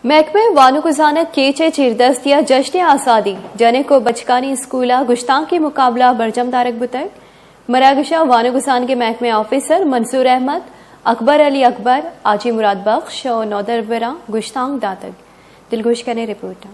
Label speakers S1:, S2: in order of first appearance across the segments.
S1: محکمہ وانگوزانہ کیچے چیردستیا جشن آزادی جنے کو بچکانی اسکولہ گشتان کے مقابلہ برجم دارک بتک مراگشہ وانگوزان کے محکمہ آفیسر منصور احمد اکبر علی اکبر آجی مراد بخش اور نودر برا گشتان داتک دلگوش کرنے رپورٹ۔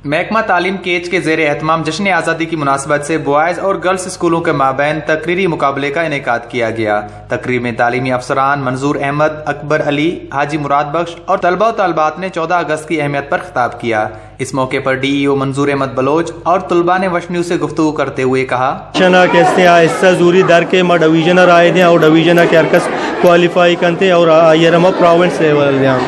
S2: محکمہ تعلیم کیچ کے زیر اہتمام جشن آزادی کی مناسبت سے بوائز اور گرلز اسکولوں کے مابین تقریری مقابلے کا انعقاد کیا گیا۔ تقریر میں تعلیمی افسران منظور احمد، اکبر علی، حاجی مراد بخش اور طلبہ و طالبات نے 14 اگست کی اہمیت پر خطاب کیا۔ اس موقع پر ڈی ای او منظور احمد بلوچ اور طلباء نے وش نیوز سے گفتگو کرتے ہوئے کہا
S3: شنا کیسے آہستہ زوری در کے ما ڈویژنر آئے دیں اور ڈویژنر کے ارکس کوالیفائی کرتے اور یہ رما پروونس لیول دیں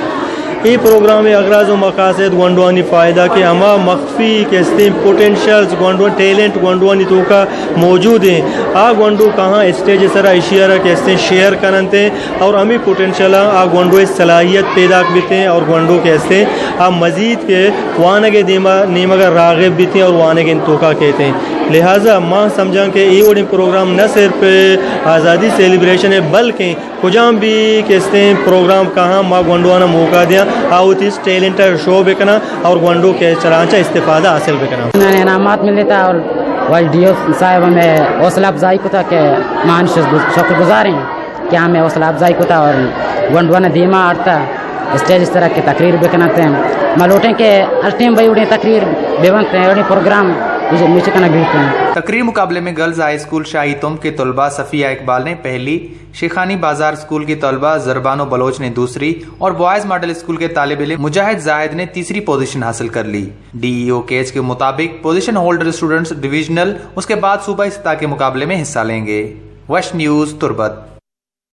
S3: یہ پروگرام اغراض و مقاصد گونڈوانی فائدہ کہ ہما مخفی کیستے پوٹینشیلز گونڈوان ٹیلنٹ گونڈوانی تو کا موجود ہیں آ گونڈو کہاں اسٹیج سرا اشیارہ کیستے شیئر کرنتے اور ہمیں پوٹینشیل آ گونڈو صلاحیت پیدا کرتے اور گونڈو کیستے آ مزید کے وانگے نیمگا راغب بیتے اور وانگے توکا کہتے ہیں۔ لہٰذا ماں سمجھا کہ یہ وڑی پروگرام نہ صرف آزادی سیلیبریشن ہے بلکہ کجام بھی کیستے ہیں پروگرام کہاں ماں گونڈوانا موقع دیا آؤت اس ٹیلنٹ شو بکنا اور گونڈو کے چرانچہ استفادہ حاصل بکنا۔
S4: میں نے انعامات ملے تھا اور وائی ڈی او صاحب ہمیں حوصلہ افزائی کو تھا کہ مان شکر گزار ہیں کہ ہمیں حوصلہ افزائی کو تھا اور گونڈوانا دھیما آرتا اسٹیج اس طرح کی تقریر بکنا تھے ملوٹیں کہ ہر ٹیم بھائی اڑیں تقریر بے بنتے ہیں اڑیں پروگرام نیچے کنا بیٹھتے ہیں۔
S2: تقریر مقابلے میں گرلز ہائی اسکول شاہی تم کے طلباء صفیہ اقبال نے پہلی، شیخانی بازار اسکول کی طلباء زربان و بلوچ نے دوسری اور بوائز ماڈل اسکول کے طالب علم مجاہد زاہد نے تیسری پوزیشن حاصل کر لی۔ ڈی ای او کیچ کے مطابق پوزیشن ہولڈر اسٹوڈنٹس ڈویژنل اس کے بعد صوبائی سطح کے مقابلے میں حصہ لیں گے۔ وش نیوز تربت۔